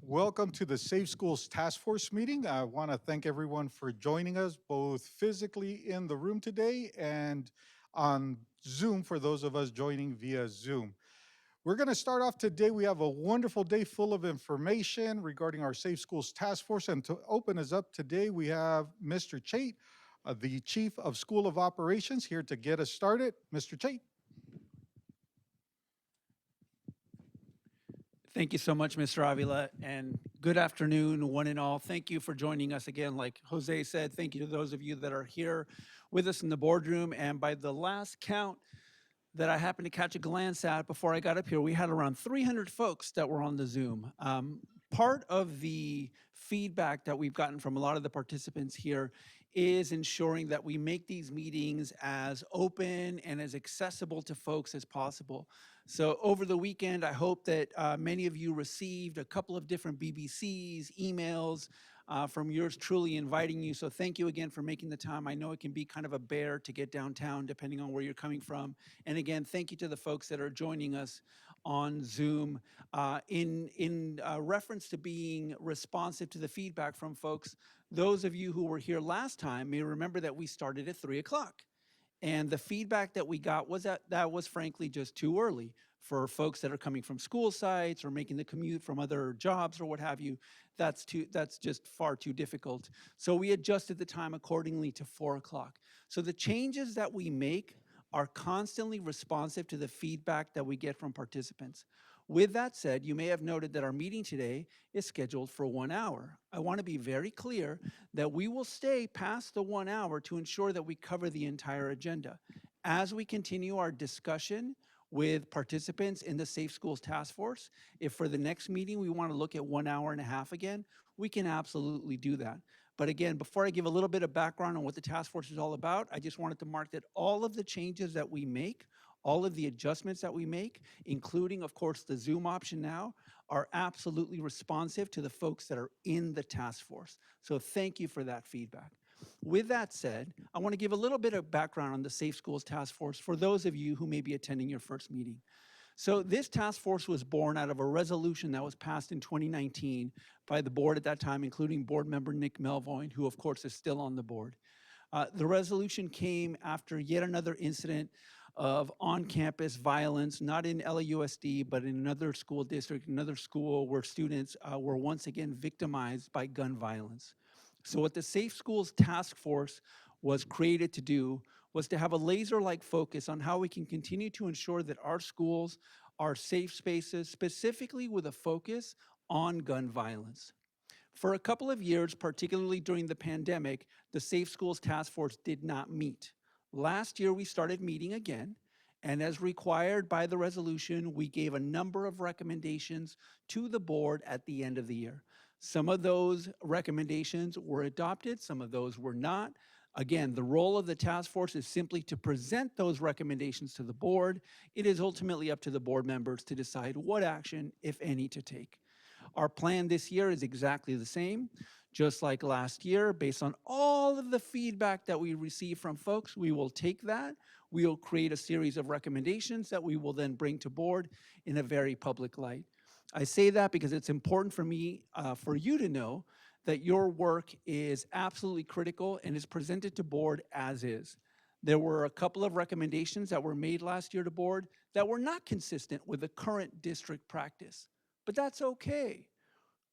Welcome to the Safe Schools Task Force meeting. I want to thank everyone for joining us both physically in the room today and on Zoom for those of us joining via Zoom. We're going to start off today. We have a wonderful day full of information regarding our Safe Schools Task Force. And to open us up today, we have Mr. Chait, the Chief of School of Operations, here to get us started. Mr. Chait. Thank you so much, Mr. Avila, and good afternoon, one and all. Thank you for joining us again. Like Jose said, thank you to those of you that are here with us in the boardroom. And by the last count that I happened to catch a glance at before I got up here, we had around 300 folks that were on the Zoom. Part of the feedback that we've gotten from a lot of the participants here is ensuring that we make these meetings as open and as accessible to folks as possible. So over the weekend, I hope that many of you received a couple of different BBCs, emails from yours truly inviting you. So thank you again for making the time. I know it can be kind of a bear to get downtown depending on where you're coming from. And again, thank you to the folks that are joining us on Zoom. In reference to being responsive to the feedback from folks, those of you who were here last time may remember that we started at 3 o'clock. And the feedback that we got was that was frankly just too early for folks that are coming from school sites or making the commute from other jobs or what have you. That's just far too difficult. So we adjusted the time accordingly to 4 o'clock. So the changes that we make are constantly responsive to the feedback that we get from participants. With that said, you may have noted that our meeting today is scheduled for 1 hour. I want to be very clear that we will stay past the 1 hour to ensure that we cover the entire agenda. As we continue our discussion with participants in the Safe Schools Task Force, if for the next meeting we want to look at 1 hour and a half again, we can absolutely do that. But again, before I give a little bit of background on what the task force is all about, I just wanted to mark that all of the changes that we make, all of the adjustments that we make, including, of course, the Zoom option now, are absolutely responsive to the folks that are in the task force. So thank you for that feedback. With that said, I want to give a little bit of background on the Safe Schools Task Force for those of you who may be attending your first meeting. So this task force was born out of a resolution that was passed in 2019 by the board at that time, including board member Nick Melvoin, who of course is still on the board. The resolution came after yet another incident of on-campus violence, not in LAUSD, but in another school district, another school where students were once again victimized by gun violence. So what the Safe Schools Task Force was created to do was to have a laser-like focus on how we can continue to ensure that our schools are safe spaces, specifically with a focus on gun violence. For a couple of years, particularly during the pandemic, the Safe Schools Task Force did not meet. Last year, we started meeting again, and as required by the resolution, we gave a number of recommendations to the board at the end of the year. Some of those recommendations were adopted, some of those were not. Again, the role of the task force is simply to present those recommendations to the board. It is ultimately up to the board members to decide what action, if any, to take. Our plan this year is exactly the same. Just like last year, based on all of the feedback that we receive from folks, we will take that. We will create a series of recommendations that we will then bring to board in a very public light. I say that because it's important for me, for you to know that your work is absolutely critical and is presented to board as is. There were a couple of recommendations that were made last year to board that were not consistent with the current district practice, but that's okay.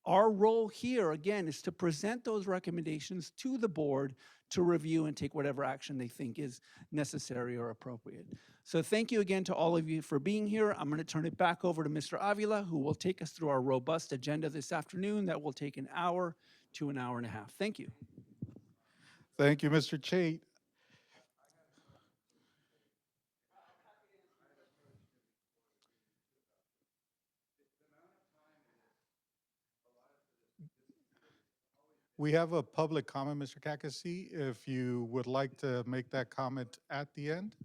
Our role here, again, is to present those recommendations to the board to review and take whatever action they think is necessary or appropriate. So thank you again to all of you for being here. I'm going to turn it back over to Mr. Avila, who will take us through our robust agenda this afternoon that will take an hour to an hour and a half. Thank you. Thank you, Mr. Chait. We have a public comment, Mr. Kakasi. If you would like to make that comment at the end,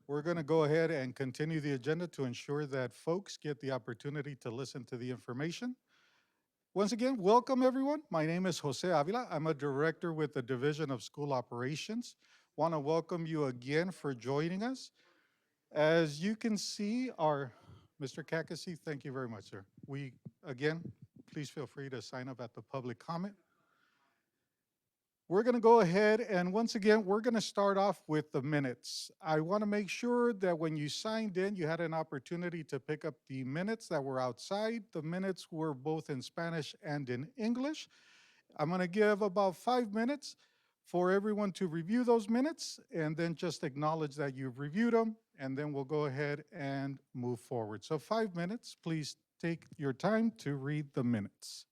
we're going to go ahead and continue the agenda to ensure that folks get the opportunity to listen to the information. Once again, welcome everyone. My name is Jose Avila. I'm a director with the Division of School Operations. Want to welcome you again for joining us. As you can see, Mr. Kakasi, thank you very much, sir. We again, please feel free to sign up at the public comment. We're going to go ahead and once again, we're going to start off with the minutes. I want to make sure that when you signed in, you had an opportunity to pick up the minutes that were outside. The minutes were both in Spanish and in English. I'm going to give about 5 minutes for everyone to review those minutes and then just acknowledge that you've reviewed them, and then we'll go ahead and move forward. So 5 minutes, please take your time to read the minutes.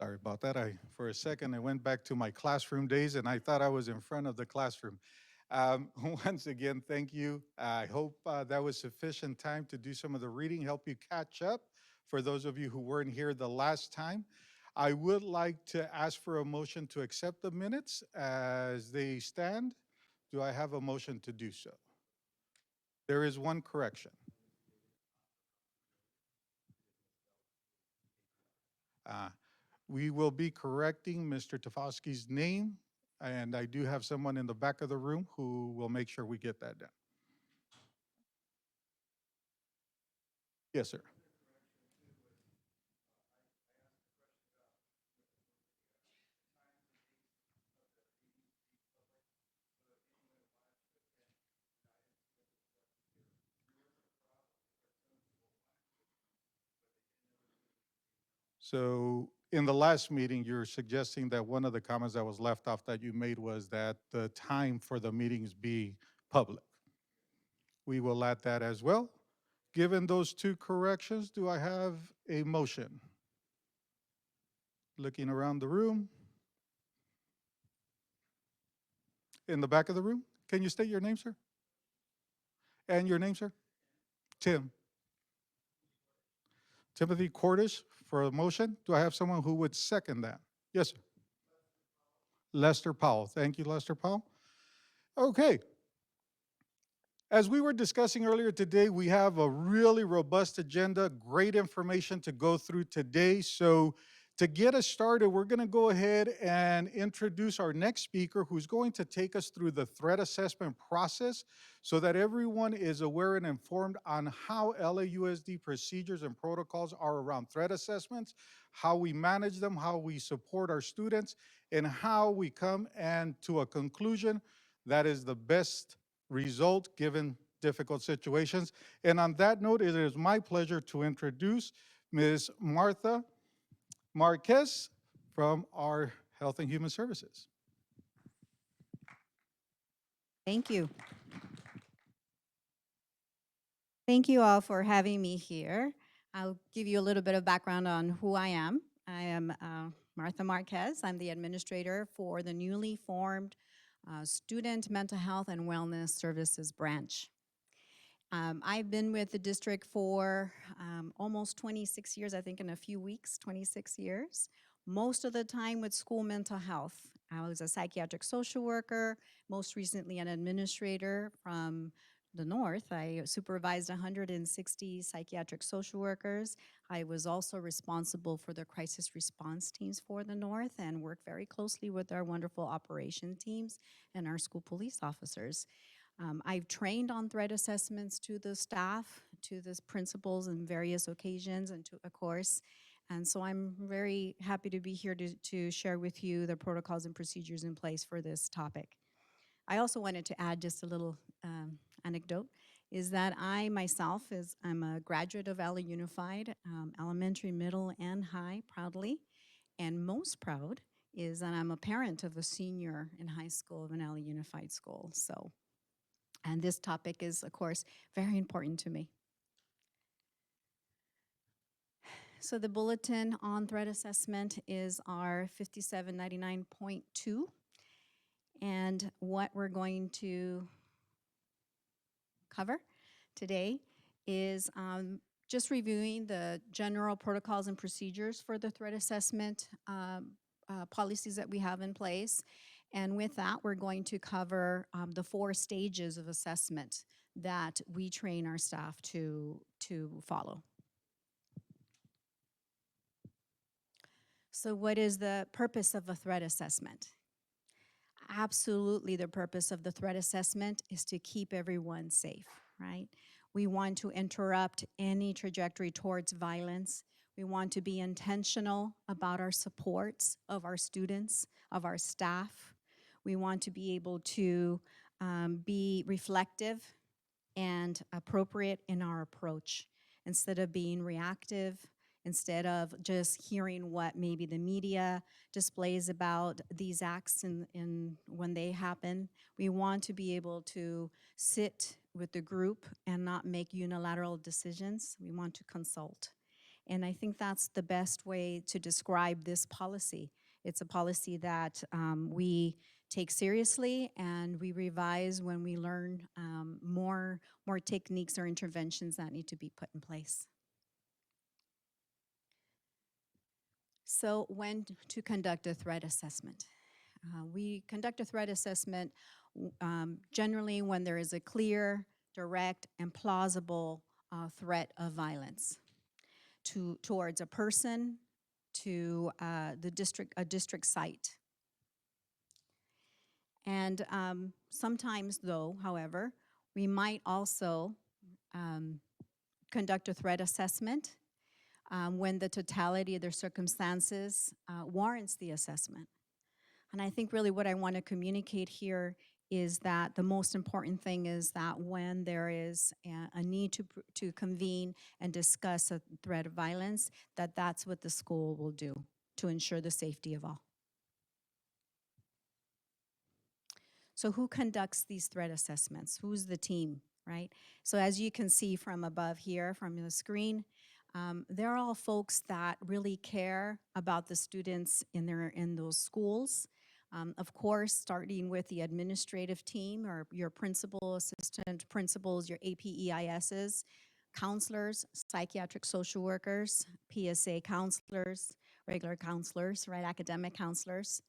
Sorry about that. For a second, I went back to my classroom days and I thought I was in front of the classroom. Um, Once again, thank you. I hope that was sufficient time to do some of the reading, help you catch up for those of you who weren't here the last time. I would like to ask for a motion to accept the minutes as they stand. Do I have a motion to do so? There is one correction. Uh, We will be correcting Mr. Tafosky's name, and I do have someone in the back of the room who will make sure we get that done. Yes, sir. So in the last meeting, you're suggesting that one of the comments that was left off that you made was that the time for the meetings be public. We will add that as well. Given those two corrections, do I have a motion? Looking around the room. In the back of the room, can you state your name, sir? And your name, sir? Tim. Timothy Cordish for a motion. Do I have someone who would second that? Yes, sir. Lester Powell. Thank you, Lester Powell. Okay. As we were discussing earlier today, we have a really robust agenda, great information to go through today. So to get us started, we're going to go ahead and introduce our next speaker who's going to take us through the threat assessment process so that everyone is aware and informed on how LAUSD procedures and protocols are around threat assessments, how we manage them, how we support our students, and how we come and to a conclusion that is the best result given difficult situations. And on that note, it is my pleasure to introduce Ms. Martha Marquez from our Health and Human Services. Thank you. Thank you all for having me here. I'll give you a little bit of background on who I am. I am Martha Marquez. I'm the administrator for the newly formed Student Mental Health and Wellness Services branch. I've been with the district for almost 26 years, I think in a few weeks, 26 years. Most of the time with school mental health. I was a psychiatric social worker, most recently an administrator from the north. I supervised 160 psychiatric social workers. I was also responsible for the crisis response teams for the north and worked very closely with our wonderful operation teams and our school police officers. I've trained on threat assessments to the staff, to the principals in various occasions and to a course. And so I'm very happy to be here to share with you the protocols and procedures in place for this topic. I also wanted to add just a little anecdote, is that I myself, I'm a graduate of LA Unified, elementary, middle, and high, proudly. And most proud is that I'm a parent of a senior in high school of an LA Unified school. So, and this topic is, of course, very important to me. So the bulletin on threat assessment is our 5799.2. And what we're going to cover today is just reviewing the general protocols and procedures for the threat assessment policies that we have in place. And with that, we're going to cover the 4 stages of assessment that we train our staff to follow. So what is the purpose of a threat assessment? Absolutely, the purpose of the threat assessment is to keep everyone safe, right? We want to interrupt any trajectory towards violence. We want to be intentional about our supports of our students, of our staff. We want to be able to be reflective and appropriate in our approach instead of being reactive, instead of just hearing what maybe the media displays about these acts when they happen. We want to be able to sit with the group and not make unilateral decisions. We want to consult. And I think that's the best way to describe this policy. It's a policy that we take seriously and we revise when we learn more techniques or interventions that need to be put in place. So when to conduct a threat assessment? We conduct a threat assessment generally when there is a clear, direct, and plausible threat of violence towards a person, to a district site. And sometimes, though, however, we might also conduct a threat assessment when the totality of their circumstances warrants the assessment. And I think really what I want to communicate here is that the most important thing is that when there is a need to convene and discuss a threat of violence, that's what the school will do to ensure the safety of all. So who conducts these threat assessments? Who's the team, right? So as you can see from above here, from the screen, they're all folks that really care about the students in those schools. Of course, starting with the administrative team or your principal, assistant principals, your APEISs, counselors, psychiatric social workers, PSA counselors, regular counselors, right, academic counselors.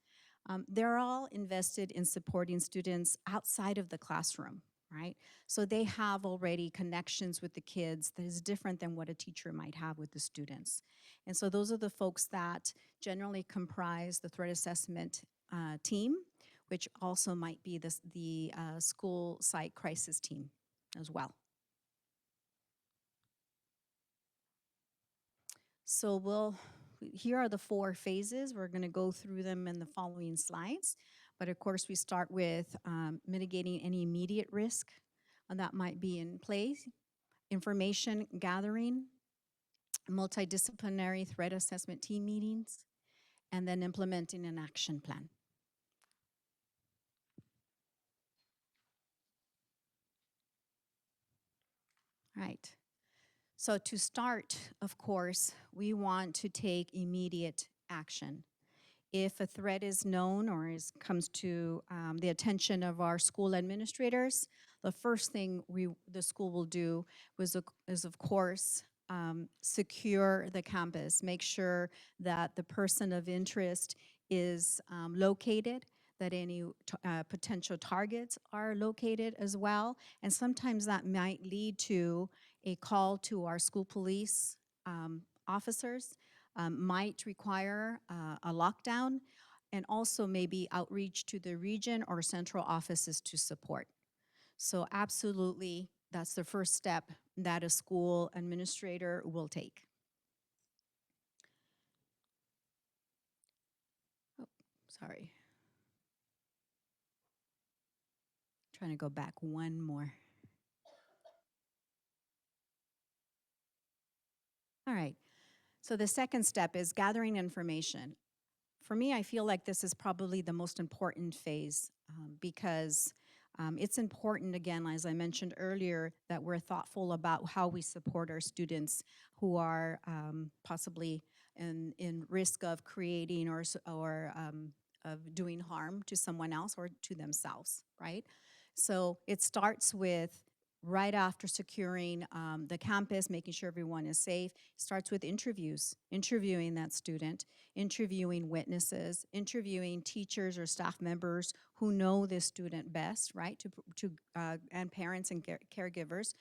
They're all invested in supporting students outside of the classroom, right? So they have already connections with the kids that is different than what a teacher might have with the students. And so those are the folks that generally comprise the threat assessment team, which also might be the school site crisis team as well. So here are the 4 phases. We're going to go through them in the following slides. But of course, we start with mitigating any immediate risk that might be in place, information gathering, multidisciplinary threat assessment team meetings, and then implementing an action plan. Right. So to start, of course, we want to take immediate action. If a threat is known or comes to the attention of our school administrators, the first thing the school will do is of course, secure the campus, make sure that the person of interest is located, that any potential targets are located as well. And sometimes that might lead to a call to our school police officers, might require a lockdown, and also maybe outreach to the region or central offices to support. So absolutely, that's the first step that a school administrator will take. Oh, sorry. Trying to go back one more. All right. So the second step is gathering information. For me, I feel like this is probably the most important phase because it's important, again, as I mentioned earlier, that we're thoughtful about how we support our students who are possibly in risk of creating or of doing harm to someone else or to themselves, right? So it starts with right after securing the campus, making sure everyone is safe, starts with interviews, interviewing that student, interviewing witnesses, interviewing teachers or staff members who know this student best, right, and parents and caregivers.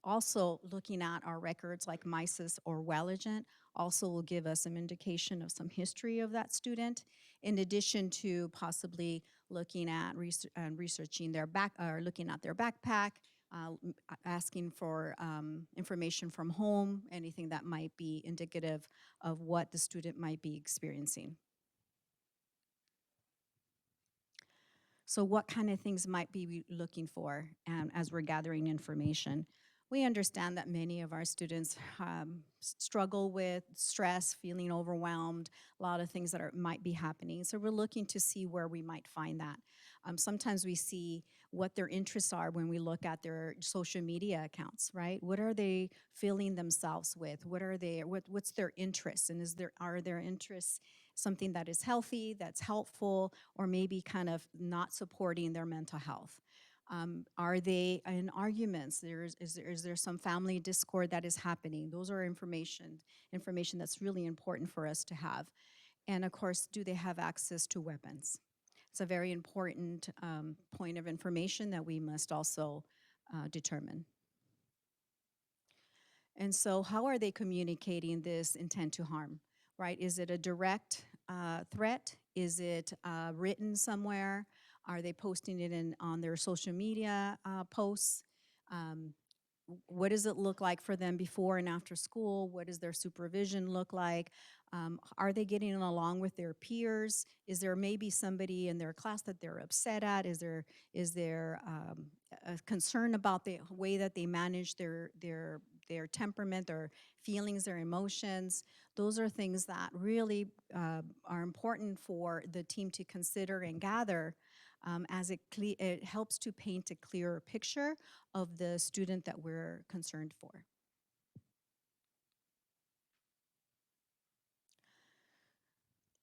Also looking at our records like MISIS or Welligent also will give us some indication of some history of that student, in addition to possibly looking at researching their looking at their backpack, asking for information from home, anything that might be indicative of what the student might be experiencing. So what kind of things might be looking for as we're gathering information? We understand that many of our students struggle with stress, feeling overwhelmed, a lot of things that might be happening. So we're looking to see where we might find that. Sometimes we see what their interests are when we look at their social media accounts, right? What are they filling themselves with? What's their interests? And are their interests something that is healthy, that's helpful, or maybe kind of not supporting their mental health? Are they in arguments? Is there some family discord that is happening? Those are information that's really important for us to have. And of course, do they have access to weapons? It's a very important point of information that we must also determine. And so how are they communicating this intent to harm? right? Is it a direct threat? Is it written somewhere? Are they posting it on their social media posts? Um, what does it look like for them before and after school? What does their supervision look like? Are they getting along with their peers? Is there maybe somebody in their class that they're upset at? Is there a concern about the way that they manage their temperament, their feelings, their emotions? Those are things that really are important for the team to consider and gather, as it helps to paint a clearer picture of the student that we're concerned for.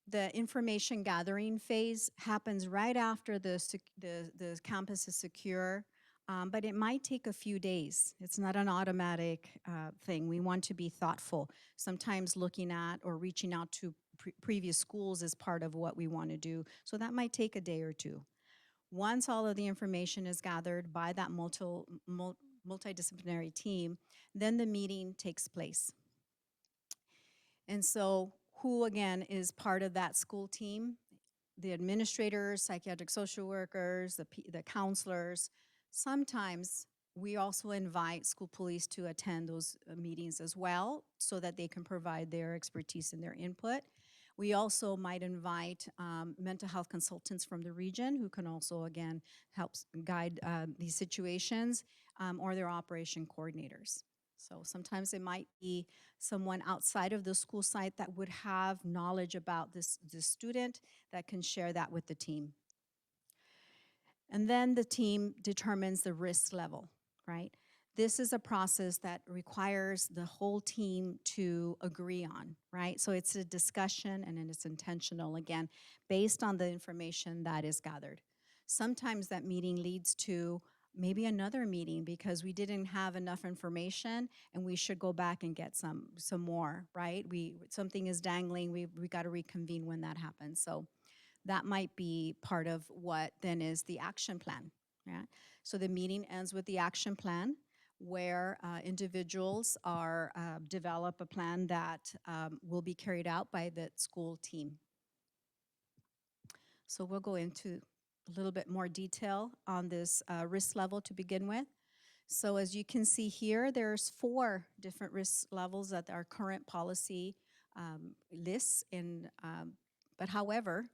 The information gathering phase happens right after the campus is secure, but it might take a few days. It's not an automatic thing. We want to be thoughtful. Sometimes looking at or reaching out to previous schools is part of what we want to do, so that might take a day or two. Once all of the information is gathered by that multidisciplinary team, then the meeting takes place. And so who, again, is part of that school team? The administrators, psychiatric social workers, the counselors. Sometimes we also invite school police to attend those meetings as well, so that they can provide their expertise and their input. We also might invite mental health consultants from the region, who can also, again, help guide these situations, or their operation coordinators. So sometimes it might be someone outside of the school site that would have knowledge about this student that can share that with the team. And then the team determines the risk level, right? This is a process that requires the whole team to agree on, right? So it's a discussion, and then it's intentional, again, based on the information that is gathered. Sometimes that meeting leads to maybe another meeting because we didn't have enough information and we should go back and get some more, right? Something is dangling, we got to reconvene when that happens. So that might be part of what then is the action plan. Yeah? So the meeting ends with the action plan, where individuals are develop a plan that will be carried out by the school team. So we'll go into a little bit more detail on this risk level to begin with. So as you can see here, there's 4 different risk levels that our current policy lists. But however,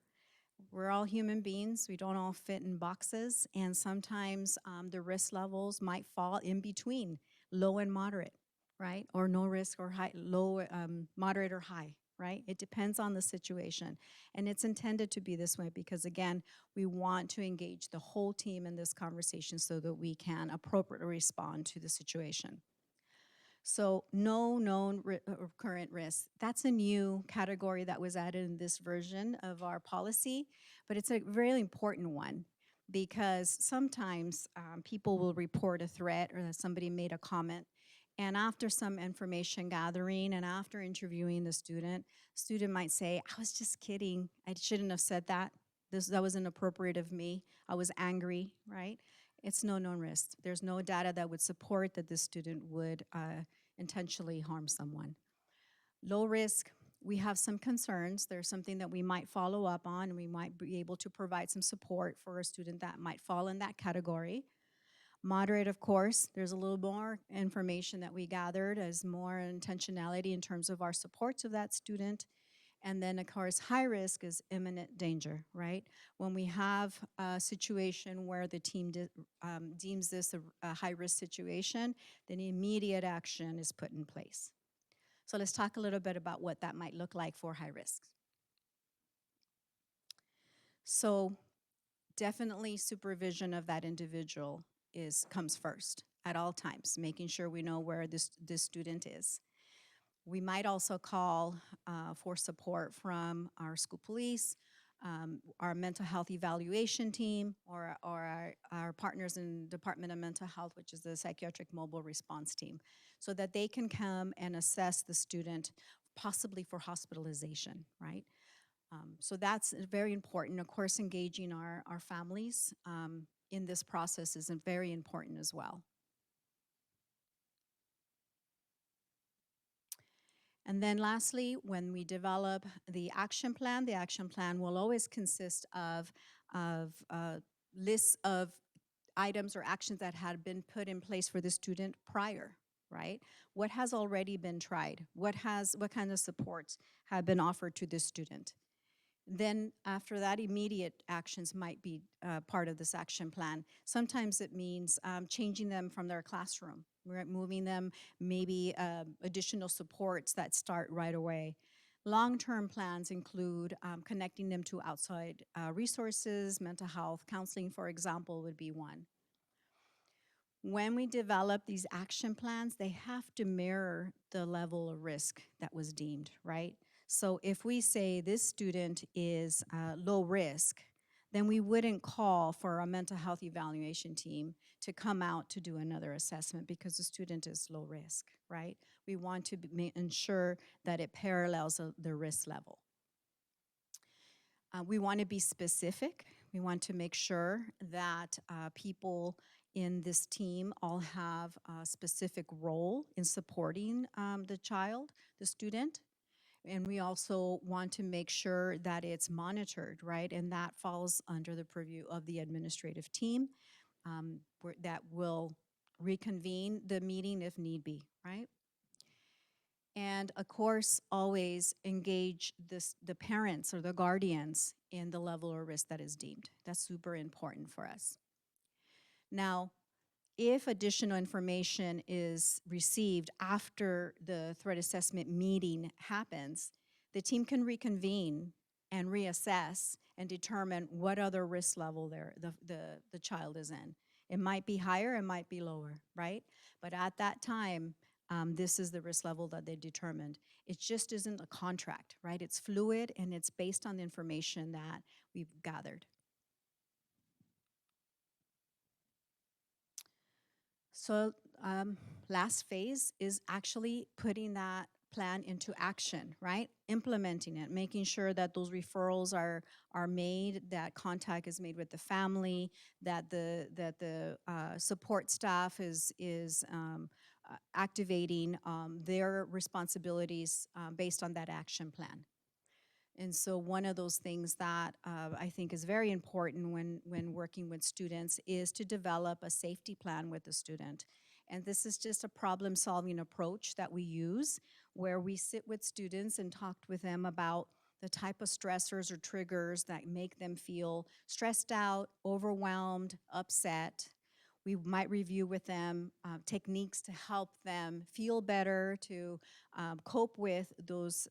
we're all human beings. We don't all fit in boxes. And sometimes the risk levels might fall in between low and moderate, right? Or no risk or high, low, moderate or high, right? It depends on the situation. And it's intended to be this way because, again, we want to engage the whole team in this conversation so that we can appropriately respond to the situation. So no known current risks. That's a new category that was added in this version of our policy, but it's a very important one because sometimes people will report a threat or that somebody made a comment, and after some information gathering and after interviewing the student might say, I was just kidding. I shouldn't have said that. That was inappropriate of me. I was angry, right? It's no known risk. There's no data that would support that this student would intentionally harm someone. Low risk, we have some concerns. There's something that we might follow up on, and we might be able to provide some support for a student that might fall in that category. Moderate, of course, there's a little more information that we gathered as more intentionality in terms of our supports of that student. And then, of course, high risk is imminent danger, right? When we have a situation where the team deems this a high-risk situation, then immediate action is put in place. So let's talk a little bit about what that might look like for high risk. So definitely supervision of that individual comes first at all times, making sure we know where this student is. We might also call for support from our school police, our mental health evaluation team, or our partners in Department of Mental Health, which is the Psychiatric Mobile Response Team, so that they can come and assess the student, possibly for hospitalization, right? So that's very important. Of course, engaging our families in this process is very important as well. And then lastly, when we develop the action plan will always consist of lists of items or actions that had been put in place for the student prior, right? What has already been tried? What kind of supports have been offered to the student? Then after that, immediate actions might be part of this action plan. Sometimes it means changing them from their classroom, right? Moving them, maybe additional supports that start right away. Long-term plans include connecting them to outside resources, mental health, counseling, for example, would be one. When we develop these action plans, they have to mirror the level of risk that was deemed, right? So if we say this student is low risk, then we wouldn't call for a mental health evaluation team to come out to do another assessment because the student is low risk, right? We want to ensure that it parallels the risk level. We want to be specific. We want to make sure that people in this team all have a specific role in supporting the child, the student. And we also want to make sure that it's monitored, right? And that falls under the purview of the administrative team that will reconvene the meeting if need be, right? And of course, always engage the parents or the guardians in the level of risk that is deemed. That's super important for us. Now, if additional information is received after the threat assessment meeting happens, the team can reconvene and reassess and determine what other risk level the child is in. It might be higher, it might be lower, right? But at that time, this is the risk level that they determined. It just isn't a contract, right? It's fluid and it's based on the information that we've gathered. So last phase is actually putting that plan into action, right? Implementing it, making sure that those referrals are made, that contact is made with the family, that the support staff is activating their responsibilities based on that action plan. And so one of those things that I think is very important when working with students is to develop a safety plan with the student. And this is just a problem-solving approach that we use where we sit with students and talk with them about the type of stressors or triggers that make them feel stressed out, overwhelmed, upset. We might review with them techniques to help them feel better, to cope with those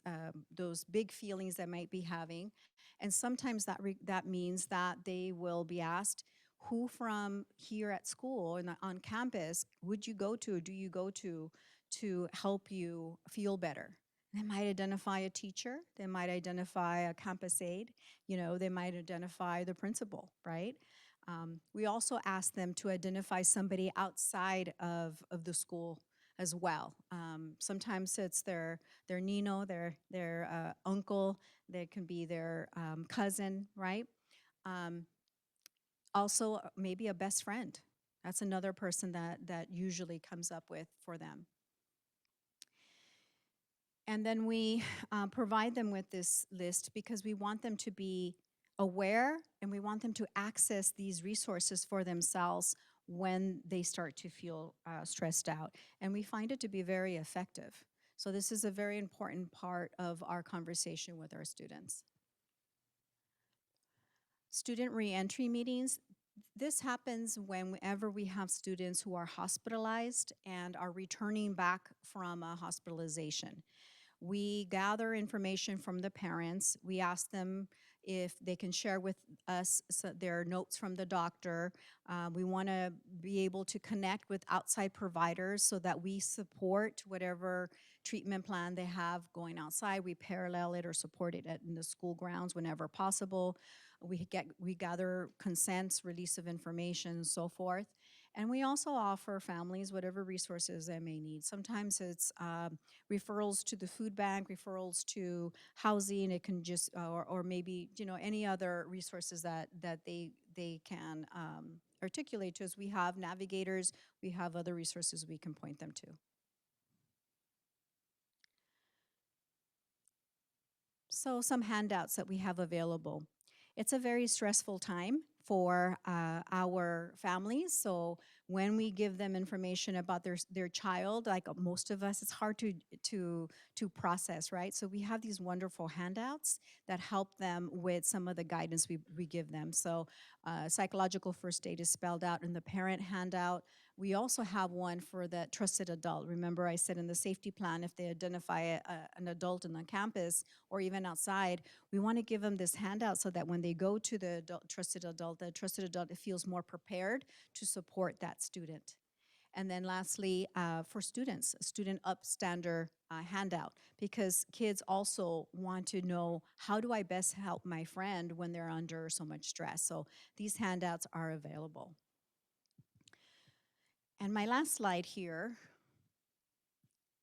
big feelings they might be having. And sometimes that means that they will be asked, who from here at school and on campus would you go to, do you go to help you feel better? They might identify a teacher, they might identify a campus aide, you know, they might identify the principal, right? We also ask them to identify somebody outside of the school as well. Sometimes it's their Nino, their uncle, they can be their cousin, right? Also, maybe a best friend. That's another person that usually comes up with for them. And then we provide them with this list because we want them to be aware and we want them to access these resources for themselves when they start to feel stressed out. And we find it to be very effective. So this is a very important part of our conversation with our students. Student reentry meetings. This happens whenever we have students who are hospitalized and are returning back from a hospitalization. We gather information from the parents. We ask them if they can share with us their notes from the doctor. We want to be able to connect with outside providers so that we support whatever treatment plan they have going outside. We parallel it or support it in the school grounds whenever possible. We gather consents, release of information, and so forth. And we also offer families whatever resources they may need. Sometimes it's referrals to the food bank, referrals to housing. It can just, or maybe any other resources that they can articulate to us. We have navigators. We have other resources we can point them to. So some handouts that we have available. It's a very stressful time for our families. So when we give them information about their child, like most of us, it's hard to process, right? So we have these wonderful handouts that help them with some of the guidance we give them. So psychological first aid is spelled out in the parent handout. We also have one for the trusted adult. Remember, I said in the safety plan, if they identify an adult on the campus or even outside, we want to give them this handout so that when they go to the trusted adult, the trusted adult feels more prepared to support that student. And then lastly, for students, a student upstander handout, because kids also want to know, how do I best help my friend when they're under so much stress? So these handouts are available. And my last slide here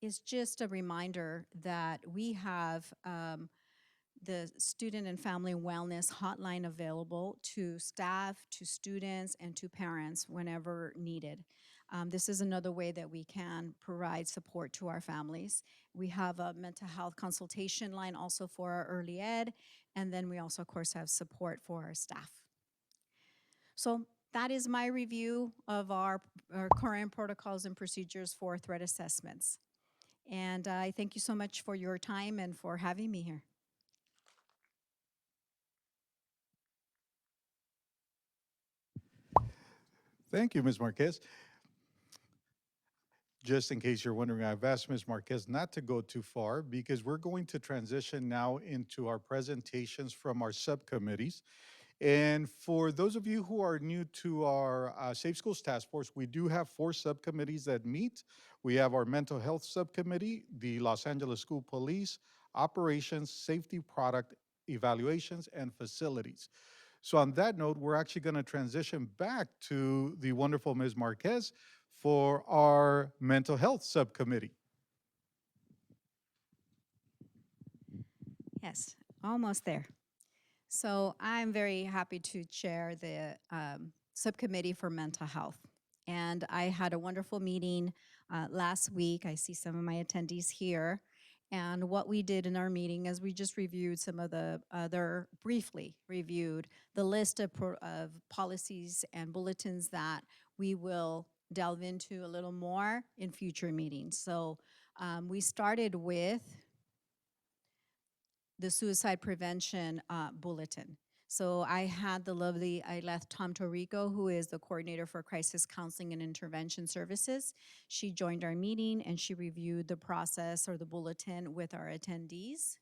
is just a reminder that we have the student and family wellness hotline available to staff, to students, and to parents whenever needed. This is another way that we can provide support to our families. We have a mental health consultation line also for our early ed, and then we also, of course, have support for our staff. So that is my review of our current protocols and procedures for threat assessments. And I thank you so much for your time and for having me here. Thank you, Ms. Marquez. Just in case you're wondering, I've asked Ms. Marquez not to go too far because we're going to transition now into our presentations from our subcommittees. And for those of you who are new to our Safe Schools Task Force, we do have 4 subcommittees that meet. We have our Mental Health Subcommittee, the Los Angeles School Police, Operations, Safety Product Evaluations, and Facilities. So on that note, we're actually going to transition back to the wonderful Ms. Marquez for our Mental Health Subcommittee. Yes, almost there. So I'm very happy to chair the subcommittee for mental health. And I had a wonderful meeting last week. I see some of my attendees here. And what we did in our meeting is we just reviewed some of the briefly reviewed the list of policies and bulletins that we will delve into a little more in future meetings. So we started with the suicide prevention bulletin. So I had I left Tom Torrico, who is the coordinator for crisis counseling and intervention services. She joined our meeting and she reviewed the process or the bulletin with our attendees.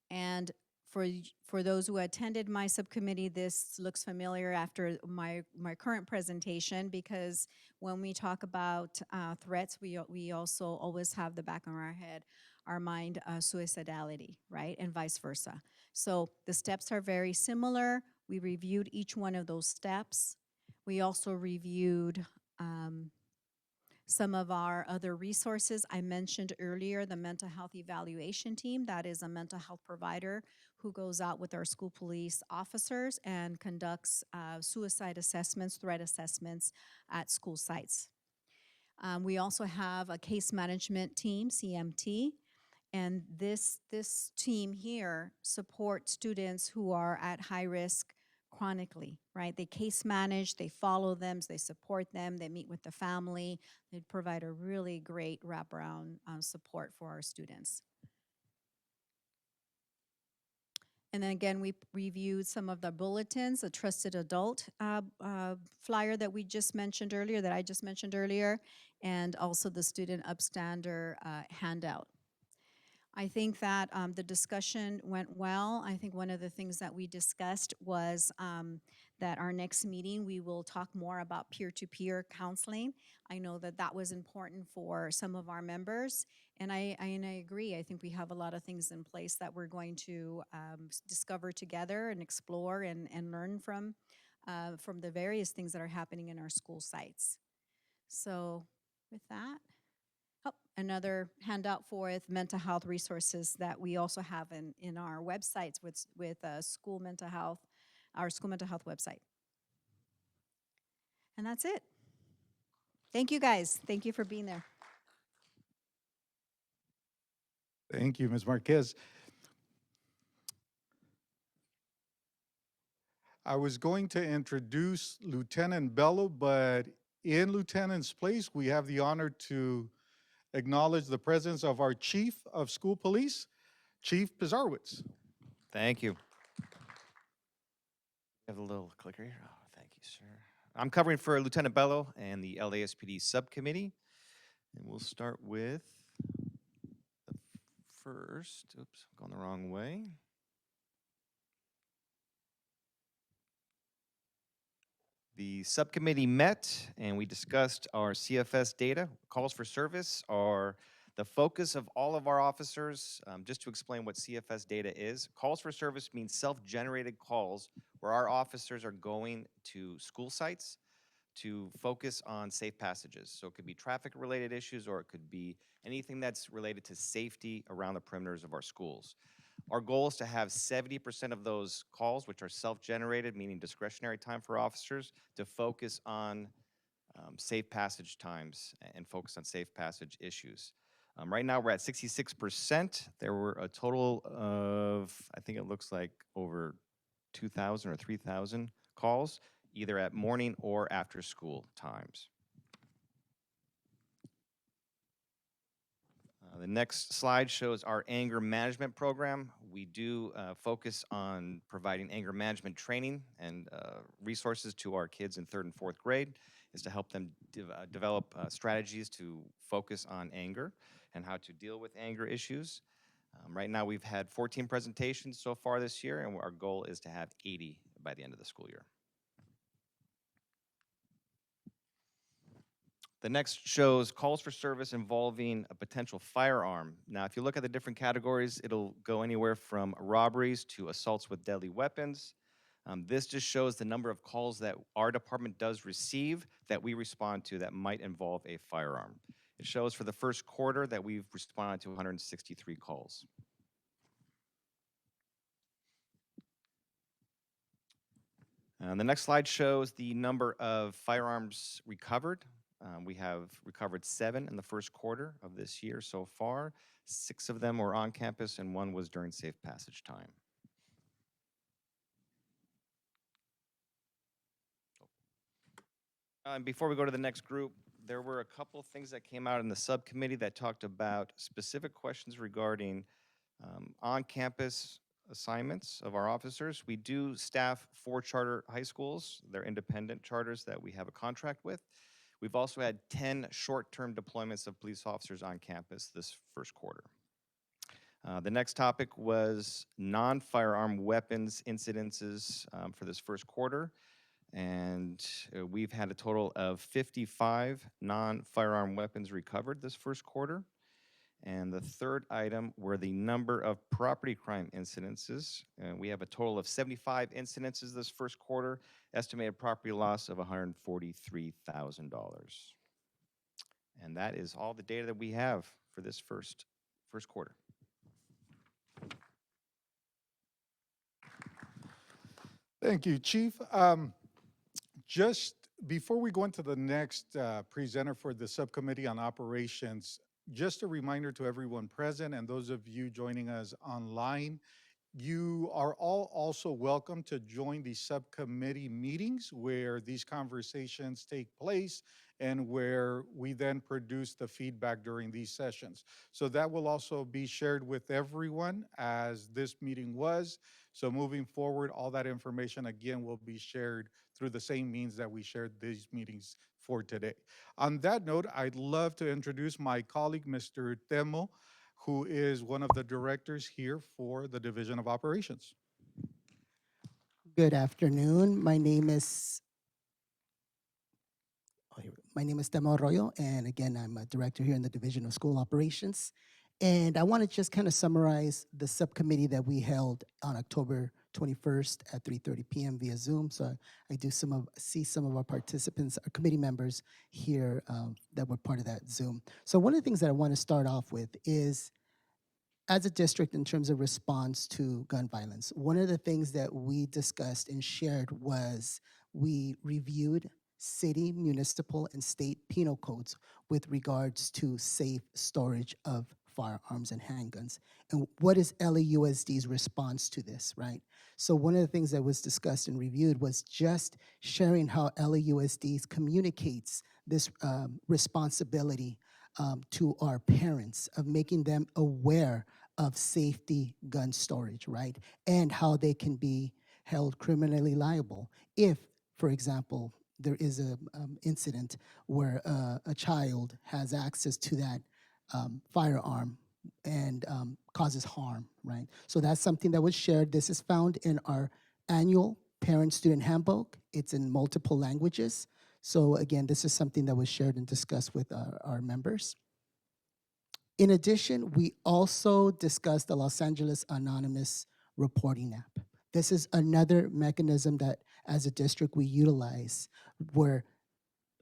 And for those who attended my subcommittee, this looks familiar after my current presentation, because when we talk about threats, we also always have the back of our head, our mind, suicidality, right? And vice versa. So the steps are very similar. We reviewed each one of those steps. We also reviewed some of our other resources. I mentioned earlier the mental health evaluation team. That is a mental health provider who goes out with our school police officers and conducts suicide assessments, threat assessments at school sites. We also have a case management team, CMT, and this team here supports students who are at high risk chronically, right? They case manage, they follow them, they support them, they meet with the family, they provide a really great wraparound support for our students. And then again, we reviewed some of the bulletins, the trusted adult flyer that we just mentioned earlier, that I just mentioned earlier, and also the student upstander handout. I think that the discussion went well. I think one of the things that we discussed was that our next meeting, we will talk more about peer-to-peer counseling. I know that that was important for some of our members, and I agree. I think we have a lot of things in place that we're going to discover together and explore and learn from the various things that are happening in our school sites. So with that, oh, another handout for mental health resources that we also have in our websites with school mental health, our school mental health website. And that's it. Thank you, guys. Thank you for being there. Thank you, Ms. Marquez. I was going to introduce Lieutenant Bello, but in Lieutenant's place, we have the honor to acknowledge the presence of our Chief of School Police, Chief Pizarwitz. Thank you. Have a little clicker here. Oh, thank you, sir. I'm covering for Lieutenant Bello and the LASPD subcommittee. And we'll start with the first. Oops, I'm going the wrong way. The subcommittee met and we discussed our CFS data. Calls for service are the focus of all of our officers. Just to explain what CFS data is, calls for service means self-generated calls where our officers are going to school sites to focus on safe passages. So it could be traffic-related issues or it could be anything that's related to safety around the perimeters of our schools. Our goal is to have 70% of those calls, which are self-generated, meaning discretionary time for officers, to focus on safe passage times and focus on safe passage issues. Right now, we're at 66%. There were a total of, I think it looks like over 2,000 or 3,000 calls, either at morning or after school times. The next slide shows our anger management program. We do focus on providing anger management training and resources to our kids in 3rd and 4th grade, is to help them develop strategies to focus on anger and how to deal with anger issues. Right now we've had 14 presentations so far this year, and our goal is to have 80 by the end of the school year. The next shows calls for service involving a potential firearm. Now, if you look at the different categories, it'll go anywhere from robberies to assaults with deadly weapons. This just shows the number of calls that our department does receive that we respond to that might involve a firearm. It shows for the first quarter that we've responded to 163 calls. The next slide shows the number of firearms recovered. We have recovered 7 in the first quarter of this year so far. 6 of them were on campus and 1 was during safe passage time. And before we go to the next group, there were a couple of things that came out in the subcommittee that talked about specific questions regarding on-campus assignments of our officers. We do staff 4 charter high schools. They're independent charters that we have a contract with. We've also had 10 short-term deployments of police officers on campus this first quarter. The next topic was non-firearm weapons incidences for this first quarter. And we've had a total of 55 non-firearm weapons recovered this first quarter. And the third item were the number of property crime incidences. We have a total of 75 incidences this first quarter, estimated property loss of $143,000. And that is all the data that we have for this first quarter. Thank you, Chief. Just before we go into the next presenter for the Subcommittee on Operations, just a reminder to everyone present and those of you joining us online, you are all also welcome to join the subcommittee meetings where these conversations take place and where we then produce the feedback during these sessions. So that will also be shared with everyone as this meeting was. So moving forward, all that information again will be shared through the same means that we shared these meetings for today. On that note, I'd love to introduce my colleague, Mr. Temo, who is one of the directors here for the Division of Operations. Good afternoon. My name is Temo Arroyo, and again, I'm a director here in the Division of School Operations. And I want to just kind of summarize the subcommittee that we held on October 21st at 3:30 p.m. via Zoom. So I do see some of our participants, our committee members here that were part of that Zoom. So one of the things that I want to start off with is, as a district, in terms of response to gun violence, one of the things that we discussed and shared was we reviewed city, municipal, and state penal codes with regards to safe storage of firearms and handguns. And what is LAUSD's response to this, right? So one of the things that was discussed and reviewed was just sharing how LAUSD communicates this responsibility to our parents, of making them aware of safety gun storage, right? And how they can be held criminally liable if, for example, there is a incident where a child has access to that firearm and causes harm, right? So that's something that was shared. This is found in our annual parent-student handbook. It's in multiple languages. So again, this is something that was shared and discussed with our members. In addition, we also discussed the Los Angeles Anonymous reporting app. This is another mechanism that as a district we utilize where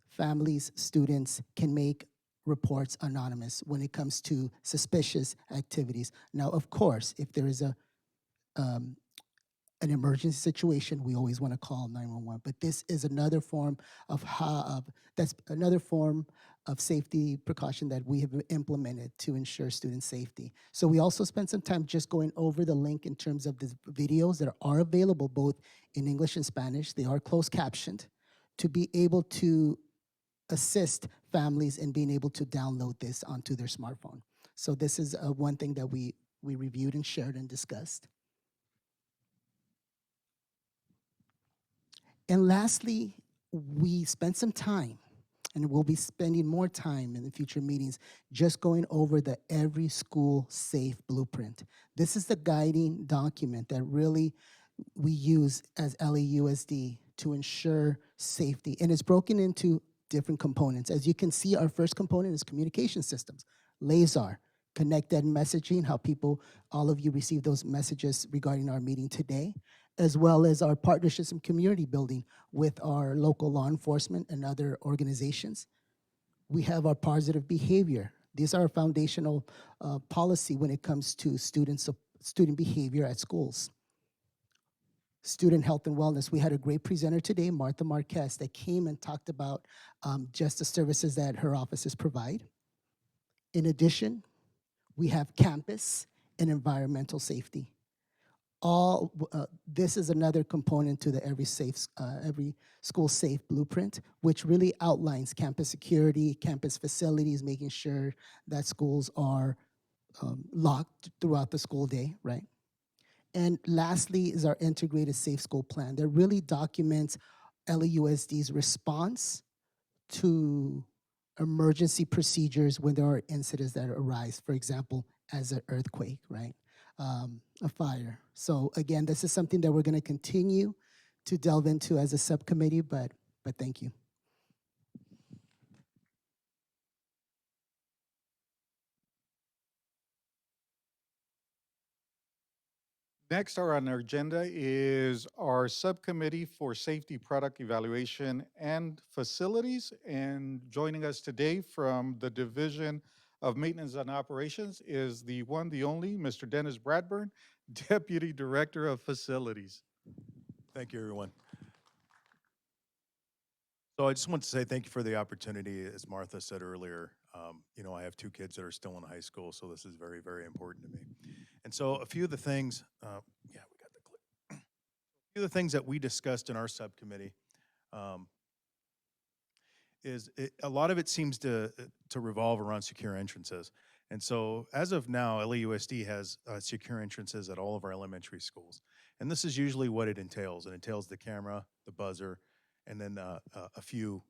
families, students can make reports anonymous when it comes to suspicious activities. Now, of course, if there is an emergency situation, we always want to call 911. But this is another form of that's another form of safety precaution that we have implemented to ensure student safety. So we also spent some time just going over the link in terms of the videos that are available both in English and Spanish. They are closed captioned to be able to assist families in being able to download this onto their smartphone. So this is one thing that we reviewed and shared and discussed. And lastly, we spent some time, and we'll be spending more time in the future meetings, just going over the Every School Safe Blueprint. This is the guiding document that really we use as LAUSD to ensure safety. And it's broken into different components. As you can see, our first component is communication systems, LASAR, connected messaging, how people, all of you received those messages regarding our meeting today, as well as our partnerships and community building with our local law enforcement and other organizations. We have our positive behavior. These are our foundational policy when it comes to student behavior at schools. Student health and wellness. We had a great presenter today, Martha Marquez, that came and talked about just the services that her offices provide. In addition, we have campus and environmental safety. This is another component to the Every School Safe Blueprint, which really outlines campus security, campus facilities, making sure that schools are locked throughout the school day, right? And lastly is our integrated safe school plan that really documents LAUSD's response to emergency procedures when there are incidents that arise, for example, as an earthquake, right? A fire. So again, this is something that we're going to continue to delve into as a subcommittee, but thank you. Next on our agenda is our Subcommittee for Safety Product Evaluation and Facilities. And joining us today from the Division of Maintenance and Operations is the one, the only, Mr. Dennis Bradburn, Deputy Director of Facilities. Thank you, everyone. So I just want to say thank you for the opportunity. As Martha said earlier, I have two kids that are still in high school, so this is very, very important to me. And so a few of the things, we got the clip. A few of the things that we discussed in our subcommittee a lot of it seems to revolve around secure entrances. And so as of now, LAUSD has secure entrances at all of our elementary schools. And this is usually what it entails. It entails the camera, the buzzer, and then a few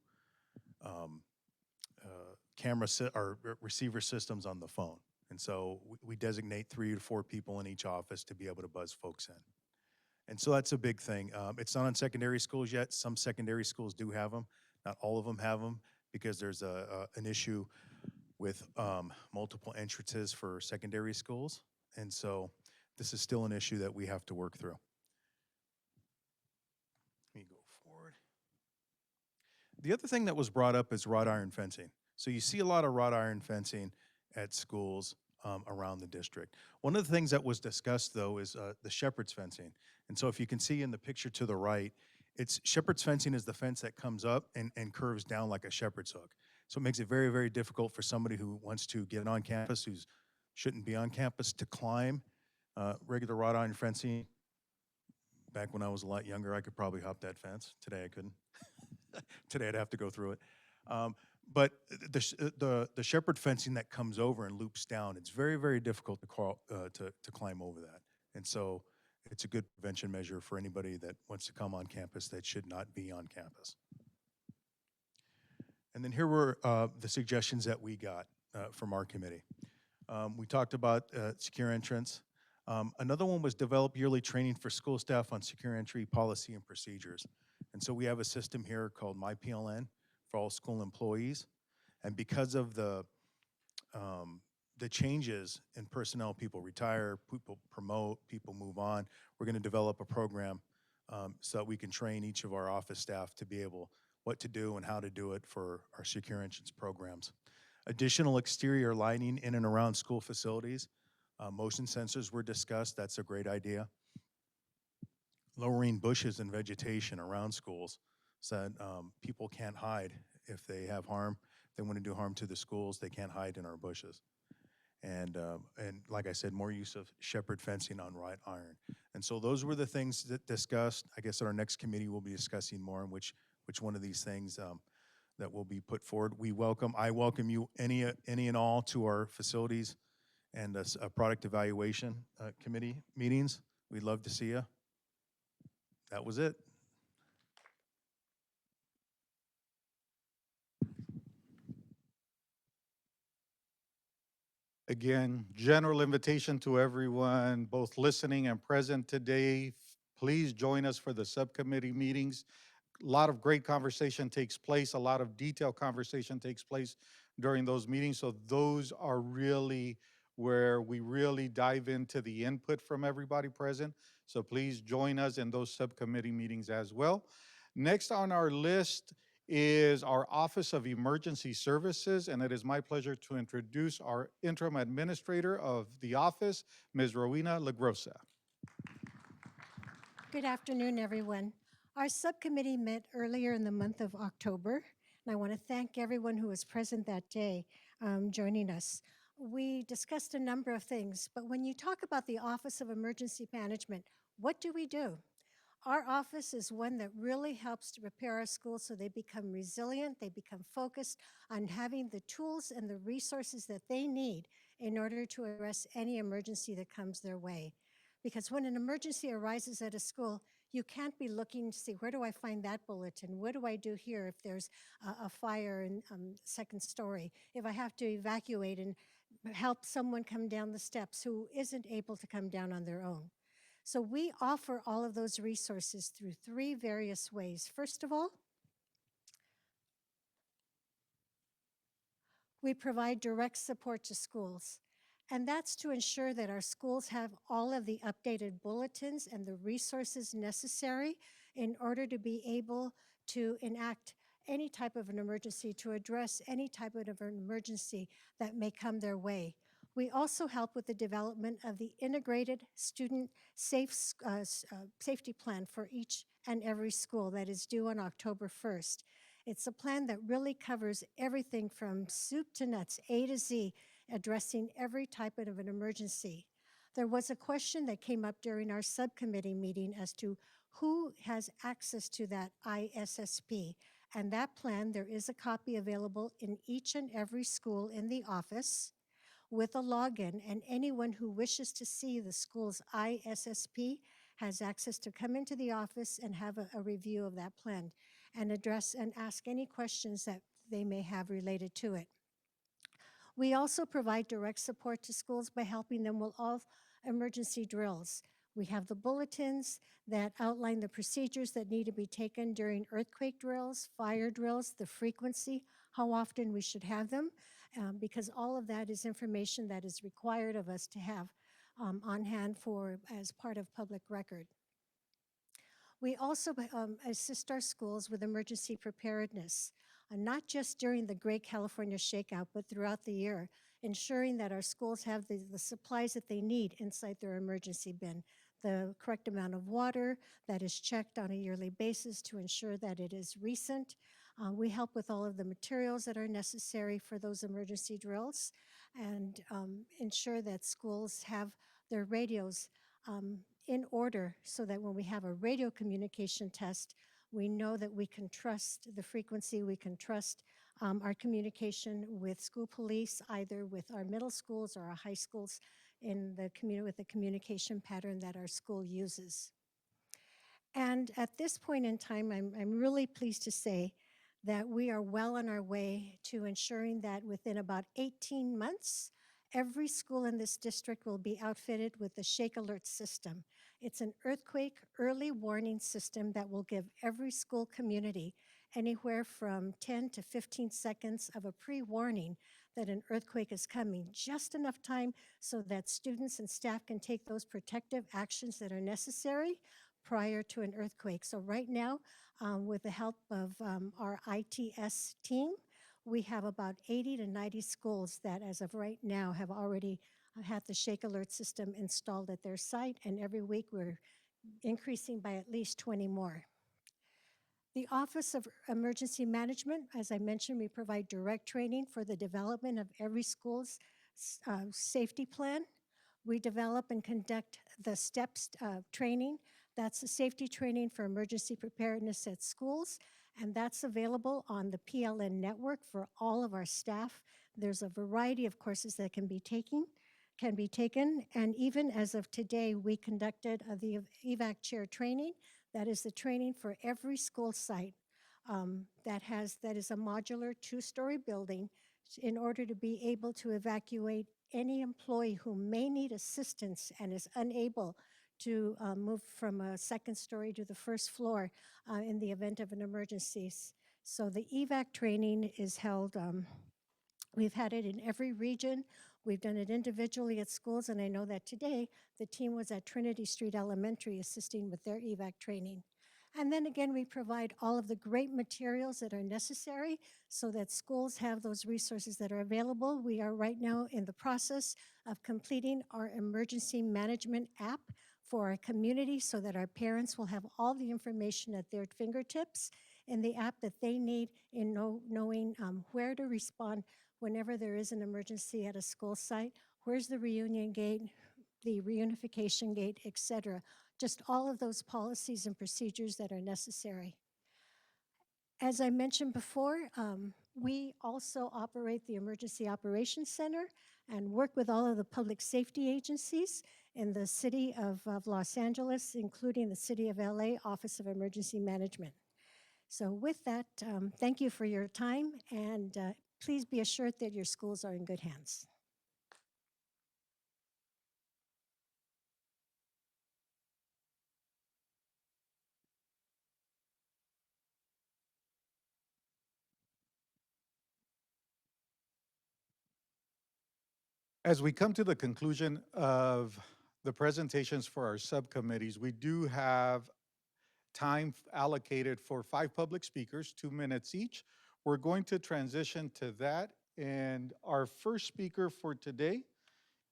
or receiver systems on the phone. And so we designate 3 to 4 people in each office to be able to buzz folks in. And so that's a big thing. It's not on secondary schools yet. Some secondary schools do have them. Not all of them have them because there's an issue with multiple entrances for secondary schools. And so this is still an issue that we have to work through. Let me go forward. The other thing that was brought up is wrought iron fencing. So you see a lot of wrought iron fencing at schools around the district. One of the things that was discussed, though, is the shepherd's fencing. And so if you can see in the picture to the right, shepherd's fencing is the fence that comes up and curves down like a shepherd's hook. So it makes it very, very difficult for somebody who wants to get on campus, who's shouldn't be on campus to climb regular wrought iron fencing. Back when I was a lot younger, I could probably hop that fence. Today I couldn't. Today I'd have to go through it. But the shepherd fencing that comes over and loops down, it's very, very difficult to climb over that. And so it's a good prevention measure for anybody that wants to come on campus that should not be on campus. And then here were the suggestions that we got from our committee. We talked about secure entrance. Another one was develop yearly training for school staff on secure entry policy and procedures. And so we have a system here called MyPLN for all school employees. And because of the changes in personnel, people retire, people promote, people move on, we're going to develop a program so that we can train each of our office staff to be able what to do and how to do it for our secure entrance programs. Additional exterior lighting in and around school facilities. Motion sensors were discussed. That's a great idea. Lowering bushes and vegetation around schools so that people can't hide if they have harm. If they want to do harm to the schools, they can't hide in our bushes. And like I said, more use of shepherd fencing on wrought iron. And so those were the things that discussed. I guess at our next committee we'll be discussing more on which one of these things that will be put forward. I welcome you any and all to our facilities and product evaluation committee meetings. We'd love to see you. That was it. Again, general invitation to everyone, both listening and present today. Please join us for the subcommittee meetings. A lot of great conversation takes place. A lot of detailed conversation takes place during those meetings. So those are really where we really dive into the input from everybody present. So please join us in those subcommittee meetings as well. Next on our list is our Office of Emergency Services, and it is my pleasure to introduce our interim administrator of the office, Ms. Rowena LaGrosa. Good afternoon, everyone. Our subcommittee met earlier in the month of October, and I want to thank everyone who was present that day joining us. We discussed a number of things, but when you talk about the Office of Emergency Management, what do we do? Our office is one that really helps to prepare our schools so they become resilient, they become focused on having the tools and the resources that they need in order to address any emergency that comes their way. Because when an emergency arises at a school, you can't be looking to see, where do I find that bulletin? What do I do here if there's a fire in second story? If I have to evacuate and help someone come down the steps who isn't able to come down on their own. So we offer all of those resources through three various ways. First of all, we provide direct support to schools. And that's to ensure that our schools have all of the updated bulletins and the resources necessary in order to be able to enact any type of an emergency, to address any type of an emergency that may come their way. We also help with the development of the integrated student safety plan for each and every school that is due on October 1st. It's a plan that really covers everything from soup to nuts, A to Z, addressing every type of an emergency. There was a question that came up during our subcommittee meeting as to who has access to that ISSP. And that plan, there is a copy available in each and every school in the office with a login, and anyone who wishes to see the school's ISSP has access to come into the office and have a review of that plan and address and ask any questions that they may have related to it. We also provide direct support to schools by helping them with all emergency drills. We have the bulletins that outline the procedures that need to be taken during earthquake drills, fire drills, the frequency, how often we should have them, because all of that is information that is required of us to have on hand as part of public record. We also assist our schools with emergency preparedness, not just during the Great California Shakeout, but throughout the year, ensuring that our schools have the supplies that they need inside their emergency bin, the correct amount of water that is checked on a yearly basis to ensure that it is recent. We help with all of the materials that are necessary for those emergency drills. and ensure that schools have their radios in order so that when we have a radio communication test, we know that we can trust the frequency, we can trust our communication with school police, either with our middle schools or our high schools in the with the communication pattern that our school uses. And at this point in time, I'm really pleased to say that we are well on our way to ensuring that within about 18 months, every school in this district will be outfitted with the Shake Alert system. It's an earthquake early warning system that will give every school community anywhere from 10 to 15 seconds of a pre-warning that an earthquake is coming, just enough time so that students and staff can take those protective actions that are necessary prior to an earthquake. So right now, with the help of our ITS team, we have about 80 to 90 schools that as of right now have already had the Shake Alert system installed at their site, and every week we're increasing by at least 20 more. The Office of Emergency Management, as I mentioned, we provide direct training for the development of every school's safety plan. We develop and conduct the STEPS training. That's the safety training for emergency preparedness at schools, and that's available on the PLN network for all of our staff. There's a variety of courses that can be taken, and even as of today, we conducted the EVAC chair training. That is the training for every school site that is a modular two-story building in order to be able to evacuate any employee who may need assistance and is unable to move from a second story to the first floor in the event of an emergency. So the EVAC training is held, we've had it in every region. We've done it individually at schools, and I know that today the team was at Trinity Street Elementary assisting with their EVAC training. And then again, we provide all of the great materials that are necessary so that schools have those resources that are available. We are right now in the process of completing our emergency management app for our community so that our parents will have all the information at their fingertips in the app that they need in knowing where to respond whenever there is an emergency at a school site. Where's the reunion gate, the reunification gate, etc. Just all of those policies and procedures that are necessary. As I mentioned before, we also operate the Emergency Operations Center and work with all of the public safety agencies in the city of Los Angeles, including the city of LA Office of Emergency Management. So with that, thank you for your time, and please be assured that your schools are in good hands. As we come to the conclusion of the presentations for our subcommittees, we do have time allocated for 5 public speakers, 2 minutes each. We're going to transition to that, and our first speaker for today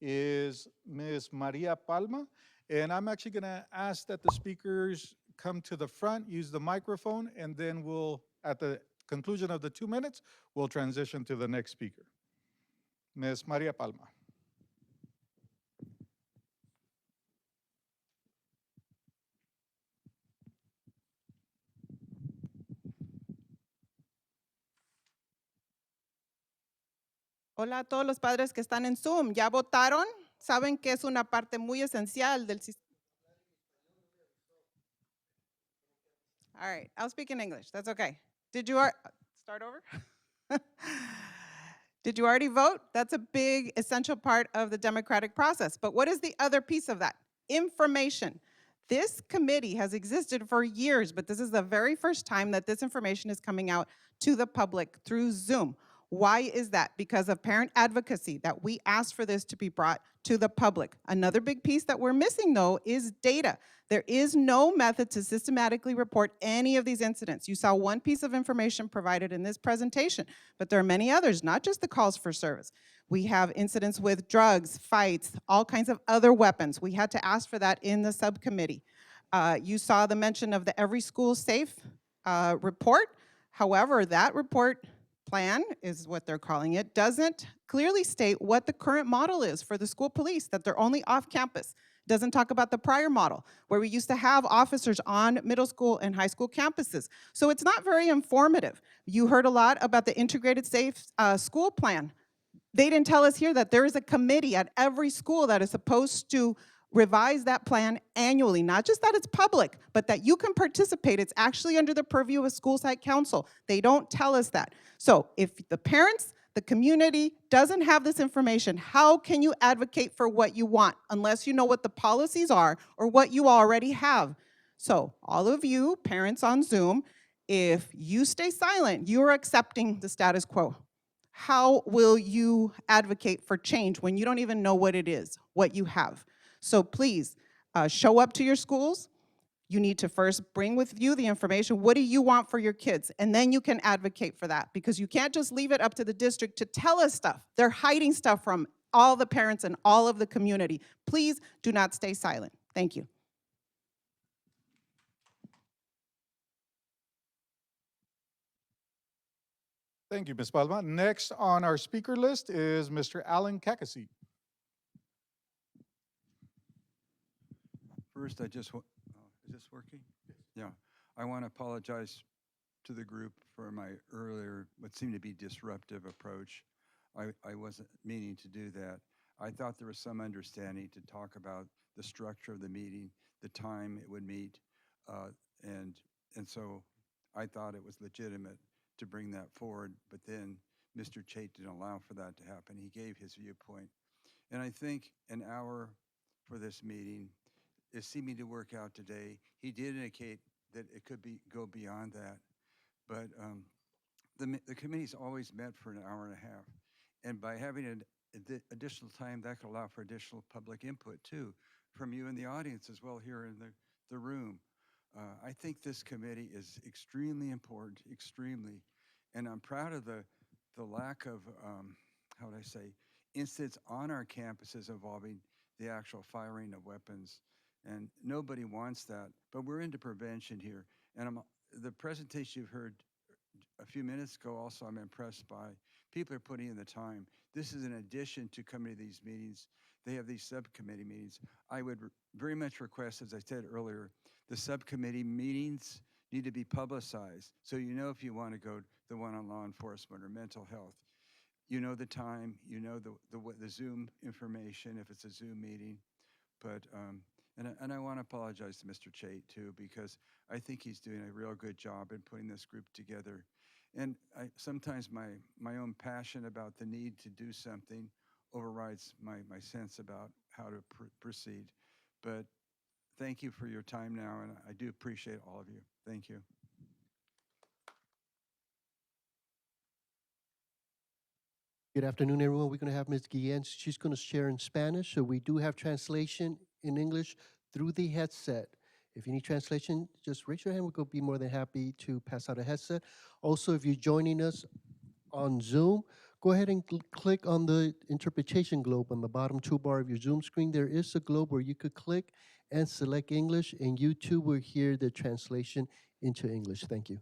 is Ms. Maria Palma, and I'm actually gonna ask that the speakers come to the front, use the microphone, and then we'll, at the conclusion of the 2 minutes, we'll transition to the next speaker. Ms. Maria Palma. Hola a todos los padres que están en Zoom. ¿Ya votaron? ¿Saben que es una parte muy esencial del sistema? All right, I'll speak in English. That's okay. Did you start over? Did you already vote? That's a big, essential part of the democratic process. But what is the other piece of that? Information. This committee has existed for years, but this is the very first time that this information is coming out to the public through Zoom. Why is that? Because of parent advocacy, that we asked for this to be brought to the public. Another big piece that we're missing, though, is data. There is no method to systematically report any of these incidents. You saw one piece of information provided in this presentation, but there are many others, not just the calls for service. We have incidents with drugs, fights, all kinds of other weapons. We had to ask for that in the subcommittee. You saw the mention of the Every School Safe report. However, that report plan is what they're calling it, doesn't clearly state what the current model is for the school police, that they're only off campus. Doesn't talk about the prior model, where we used to have officers on middle school and high school campuses. So it's not very informative. You heard a lot about the integrated safe school plan. They didn't tell us here that there is a committee at every school that is supposed to revise that plan annually, not just that it's public, but that you can participate. It's actually under the purview of a school site council. They don't tell us that. So if the parents, the community doesn't have this information, how can you advocate for what you want unless you know what the policies are or what you already have? So all of you parents on Zoom, if you stay silent, you are accepting the status quo. How will you advocate for change when you don't even know what it is, what you have? So please, show up to your schools. You need to first bring with you the information. What do you want for your kids? And then you can advocate for that, because you can't just leave it up to the district to tell us stuff. They're hiding stuff from all the parents and all of the community. Please do not stay silent. Thank you. Thank you, Ms. Palma. Next on our speaker list is Mr. Alan Kakasi. First, I just want, is this working? Yeah. I want to apologize to the group for my earlier, what seemed to be disruptive approach. I wasn't meaning to do that. I thought there was some understanding to talk about the structure of the meeting, the time it would meet, and so I thought it was legitimate to bring that forward, but then Mr. Chait didn't allow for that to happen. He gave his viewpoint. And I think an hour for this meeting is seeming to work out today. He did indicate that it could go beyond that, but the committee's always met for an hour and a half. And by having an additional time, that could allow for additional public input too, from you in the audience as well here in the room. I think this committee is extremely important, extremely, and I'm proud of the lack of, how would I say, incidents on our campuses involving the actual firing of weapons. And nobody wants that, but we're into prevention here. And the presentation you've heard a few minutes ago also I'm impressed by. People are putting in the time. This is in addition to coming to these meetings. They have these subcommittee meetings. I would very much request, as I said earlier, the subcommittee meetings need to be publicized. So you know if you want to go to the one on law enforcement or mental health, you know the time, you know the Zoom information if it's a Zoom meeting. But, and I want to apologize to Mr. Chait too, because I think he's doing a real good job in putting this group together. And sometimes my own passion about the need to do something overrides my sense about how to proceed. But thank you for your time now, and I do appreciate all of you. Thank you. Good afternoon, everyone. We're going to have Ms. Guillen. She's going to share in Spanish, so we do have translation in English through the headset. If you need translation, just raise your hand. We'll be more than happy to pass out a headset. Also, if you're joining us on Zoom, go ahead and click on the interpretation globe on the bottom toolbar of your Zoom screen. There is a globe where you could click and select English, and you too will hear the translation into English. Thank you.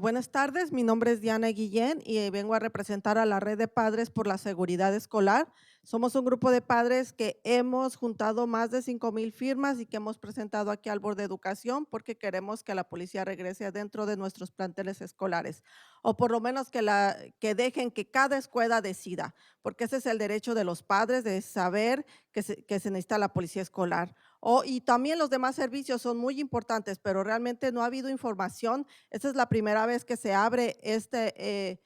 Buenas tardes, mi nombre es Diana Guillén y vengo a representar a la Red de Padres por la Seguridad Escolar. Somos un grupo de padres que hemos juntado más de 5,000 firmas y que hemos presentado aquí al Board de Educación porque queremos que la policía regrese adentro de nuestros planteles escolares, o por lo menos que dejen que cada escuela decida, porque ese es el derecho de los padres de saber que se necesita la policía escolar. Y también los demás servicios son muy importantes, pero realmente no ha habido información. Esta es la primera vez que se abre este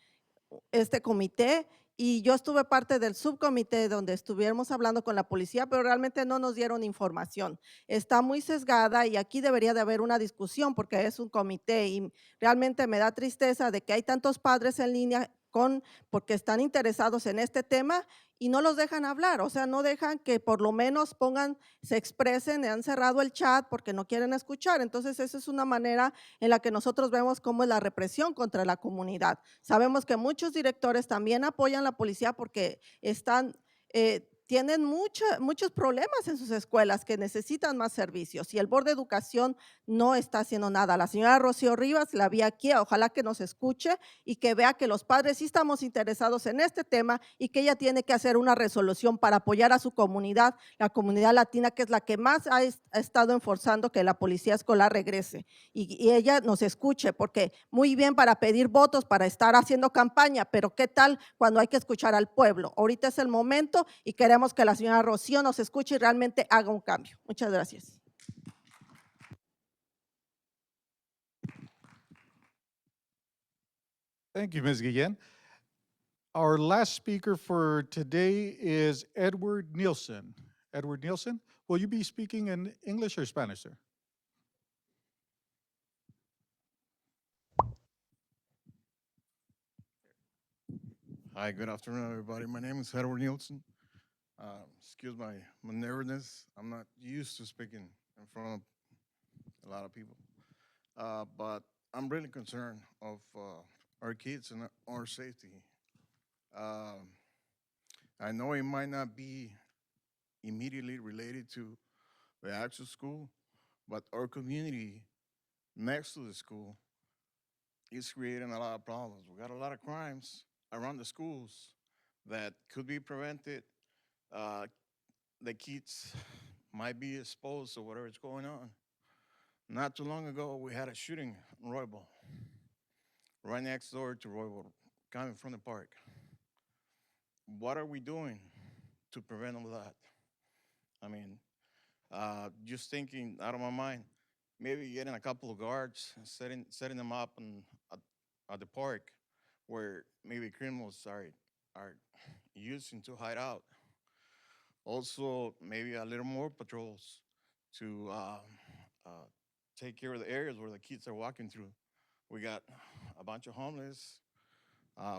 comité, y yo estuve parte del subcomité donde estuviéramos hablando con la policía, pero realmente no nos dieron información. Está muy sesgada y aquí debería de haber una discusión porque es un comité, y realmente me da tristeza de que hay tantos padres en línea porque están interesados en este tema y no los dejan hablar, o sea, no dejan que por lo menos se expresen, han cerrado el chat porque no quieren escuchar. Entonces, esa es una manera en la que nosotros vemos cómo es la represión contra la comunidad. Sabemos que muchos directores también apoyan la policía porque tienen muchos problemas en sus escuelas que necesitan más servicios y el Board de Educación no está haciendo nada. La señora Rocío Rivas la vi aquí, ojalá que nos escuche y que vea que los padres sí estamos interesados en este tema y que ella tiene que hacer una resolución para apoyar a su comunidad, la comunidad latina, que es la que más ha estado enforzando que la policía escolar regrese y ella nos escuche, porque muy bien para pedir votos, para estar haciendo campaña, pero ¿qué tal cuando hay que escuchar al pueblo? Ahorita es el momento y queremos que la señora Rocío nos escuche y realmente haga un cambio. Muchas gracias. Thank you, Ms. Guillen. Our last speaker for today is Edward Nielsen. Edward Nielsen, will you be speaking in English or Spanish, sir? Hi, good afternoon, everybody. My name is Edward Nielsen. Excuse my nervousness. I'm not used to speaking in front of a lot of people. But I'm really concerned of our kids and our safety. I know it might not be immediately related to the actual school, but our community next to the school is creating a lot of problems. We got a lot of crimes around the schools that could be prevented. The kids might be exposed to whatever is going on. Not too long ago, we had a shooting in Roybal, right next door to Roybal, coming from the park. What are we doing to prevent all that? I mean, just thinking out of my mind, maybe getting a couple of guards, setting them up at the park where maybe criminals are using to hide out. Also, maybe a little more patrols to take care of the areas where the kids are walking through. We got a bunch of homeless.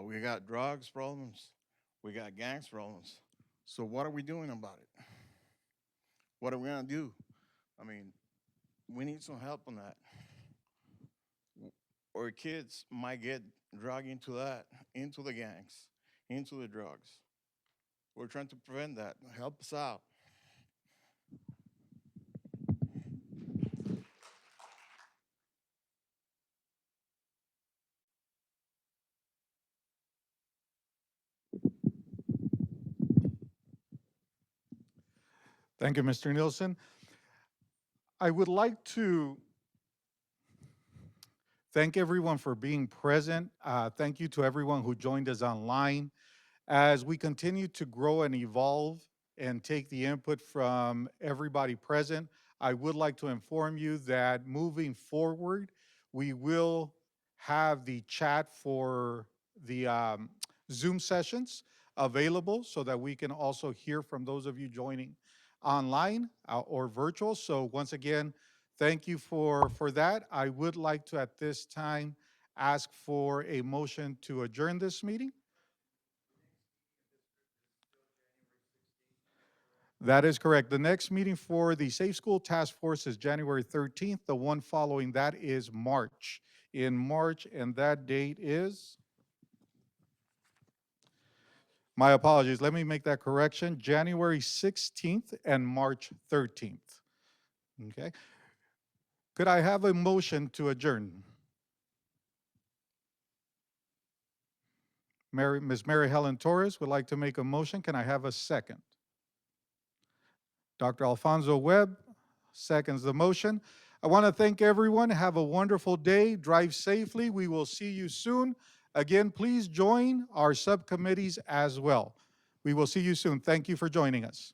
We got drugs problems. We got gangs problems. So what are we doing about it? What are we gonna do? I mean, we need some help on that. Our kids might get dragged into that, into the gangs, into the drugs. We're trying to prevent that. Help us out. Thank you, Mr. Nielsen. I would like to thank everyone for being present. Thank you to everyone who joined us online. As we continue to grow and evolve and take the input from everybody present, I would like to inform you that moving forward, we will have the chat for the Zoom sessions available so that we can also hear from those of you joining online or virtual. So once again, thank you for that. I would like to, at this time, ask for a motion to adjourn this meeting. That is correct. The next meeting for the Safe School Task Force is January 13th. The one following that is March. In March, and that date is? My apologies. Let me make that correction. January 16th and March 13th. Okay. Could I have a motion to adjourn? Ms. Mary Helen Torres would like to make a motion. Can I have a second? Dr. Alfonso Webb seconds the motion. I want to thank everyone. Have a wonderful day. Drive safely. We will see you soon. Again, please join our subcommittees as well. We will see you soon. Thank you for joining us.